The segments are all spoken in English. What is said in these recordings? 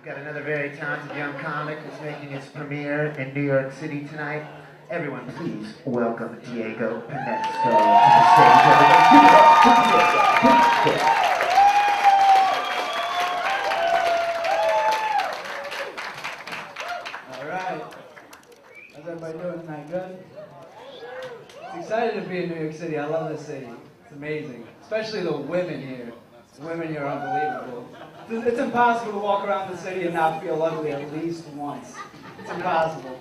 Got another very talented young comic who's making his premiere in New York City tonight. Everyone, please welcome Diego Panesso to the stage. Everybody, give it up for Diego Panesso. All right. How's everybody doing tonight? Good? It's excited to be in New York City. I love this city. It's amazing. Especially the women here. The women here are unbelievable. It's impossible to walk around the city and not feel ugly at least once. It's impossible.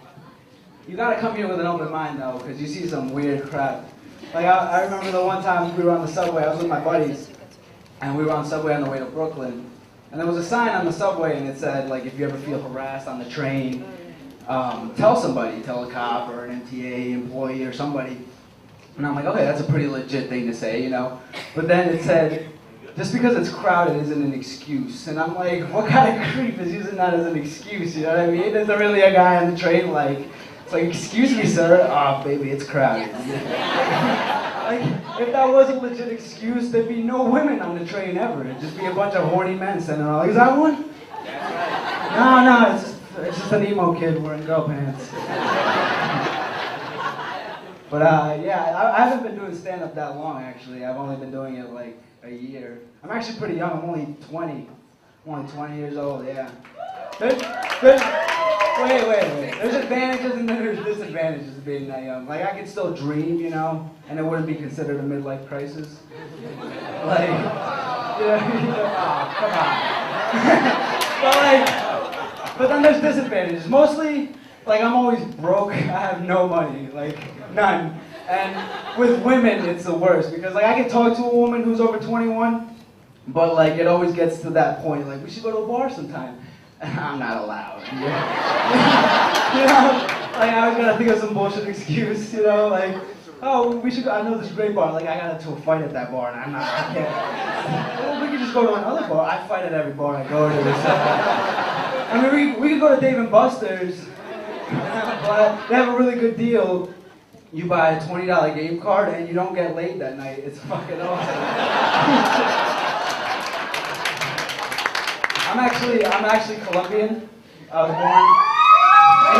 You gotta come here with an open mind though, because you see some weird crap. Like I remember the one time we were on the subway, I was with my buddies, and we were on the subway on the way to Brooklyn. And there was a sign on the subway and it said, like, if you ever feel harassed on the train, tell somebody, tell a cop or an MTA employee or somebody. And I'm like, okay, that's a pretty legit thing to say, you know? But then it said, just because it's crowded isn't an excuse. And I'm like, what kind of creep is using that as an excuse, you know what I mean? There's really a guy on the train like, it's like, excuse me, sir. Oh, baby, it's crowded. Like, if that was a legit excuse, there'd be no women on the train ever. It'd just be a bunch of horny men standing around like, is that one? No, it's just an emo kid wearing girl pants. But yeah, I haven't been doing stand-up that long, actually. I've only been doing it like a year. I'm actually pretty young. I'm only 20. I'm only 20 years old, yeah. Wait. There's advantages and then there's disadvantages of being that young. Like, I could still dream, you know, and it wouldn't be considered a midlife crisis. Like, oh, come on. But then there's disadvantages. Mostly, like, I'm always broke. I have no money, like, none. And with women, it's the worst because, like, I can talk to a woman who's over 21, but, like, it always gets to that point, like, we should go to a bar sometime. I'm not allowed. You know, like, I was gonna think of some bullshit excuse, you know, like, oh, we should go, I know this great bar, like, I got into a fight at that bar, and I can't. Well, we could just go to another bar. I fight at every bar I go to. I mean, we could go to Dave & Buster's, but they have a really good deal. You buy a $20 game card, and you don't get laid that night. It's fucking awesome. I'm actually Colombian. I was born.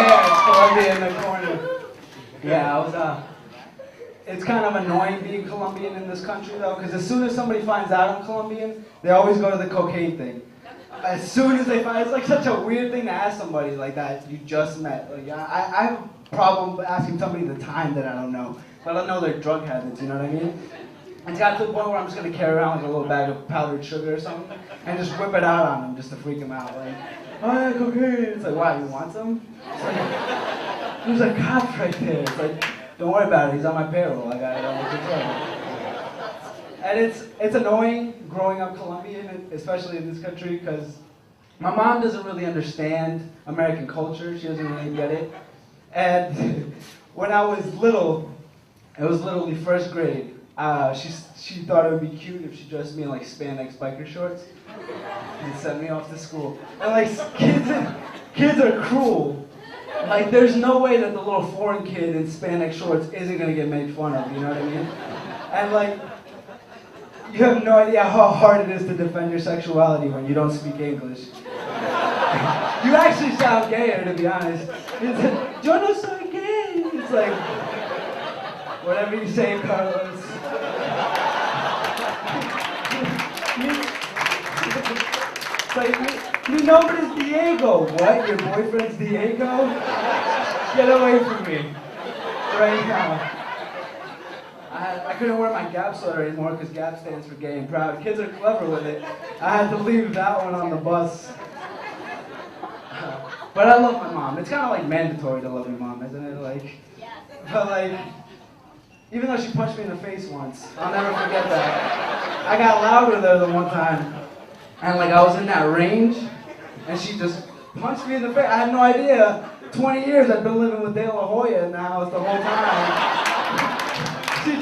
Yeah, it's Colombian in the corner. Yeah, it's kind of annoying being Colombian in this country though, because as soon as somebody finds out I'm Colombian, they always go to the cocaine thing. As soon as they find, it's like such a weird thing to ask somebody like that you just met. Like, I have a problem asking somebody the time that I don't know. I don't know their drug habits. You know what I mean? It's got to the point where I'm just going to carry around like a little bag of powdered sugar or something and just whip it out on them just to freak them out. Like, oh yeah, cocaine. It's like, wow, you want some? It's like, there's a cop right there. It's like, don't worry about it. He's on my payroll. I got it under control. And it's annoying growing up Colombian, especially in this country, because my mom doesn't really understand American culture. She doesn't really get it. And when I was little, it was literally first grade. She thought it would be cute if she dressed me in like spandex biker shorts and sent me off to school. And like kids are cruel. Like there's no way that the little foreign kid in spandex shorts isn't gonna get made fun of. You know what I mean? And like you have no idea how hard it is to defend your sexuality when you don't speak English. You actually sound gayer, to be honest. It's like, yo no soy gay. It's like whatever you say, Carlos. It's like, mi nombre is Diego. What? Your boyfriend's Diego? Get away from me. Right now. I couldn't wear my Gap sweater anymore because Gap stands for gay and proud. Kids are clever with it. I had to leave that one on the bus. But I love my mom. It's kind of like mandatory to love your mom, isn't it? Like, but like, even though she punched me in the face once, I'll never forget that. I got loud with her the one time, and like I was in that range, and she just punched me in the face. I had no idea. 20 years I've been living with De La Hoya in the house the whole time. She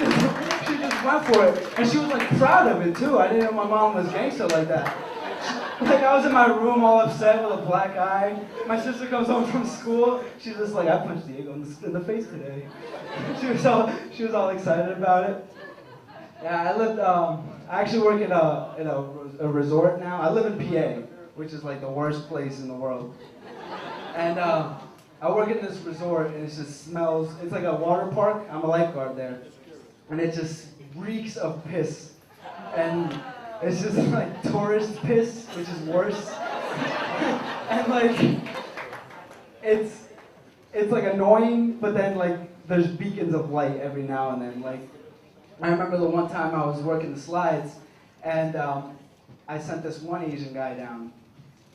just went for it, and she was like proud of it too. I didn't know my mom was gangster like that. Like I was in my room all upset with a black eye. My sister comes home from school. She's just like, I punched Diego in the face today. She was all excited about it. Yeah, I actually work in a resort now. I live in PA. which is like the worst place in the world. And I work in this resort, and it just smells. It's like a water park. I'm a lifeguard there, and it just reeks of piss. And it's just like tourist piss, which is worse. And like, it's like annoying, but then like there's beacons of light every now and then. Like, I remember the one time I was working the slides, and I sent this one Asian guy down,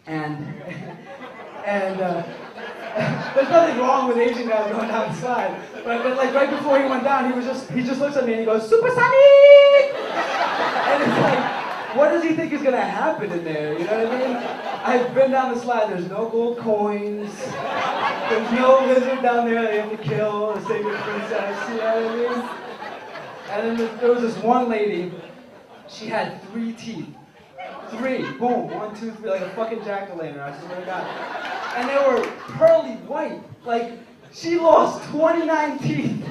and there's nothing wrong with Asian guys going down the slide, but like right before he went down, he just looks at me and he goes, "Super Sonic!" And it's like, what does he think is gonna happen in there? You know what I mean? I've been down the slide. There's no gold coins. There's no lizard down there that you have to kill to save your princess. You know what I mean? And then there was this one lady. She had 3 teeth. 3. Boom. 1, 2, 3. Like a fucking jack-o'-lantern. I swear to God. And they were pearly white. Like, she lost 29 teeth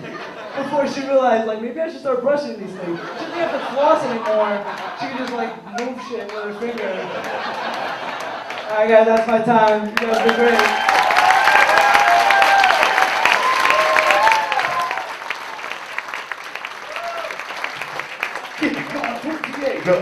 before she realized, like, maybe I should start brushing these things. She didn't have to floss anymore. She could just, like, move shit with her finger. Alright, guys, that's my time. You guys have been great. Keep it going, Diego.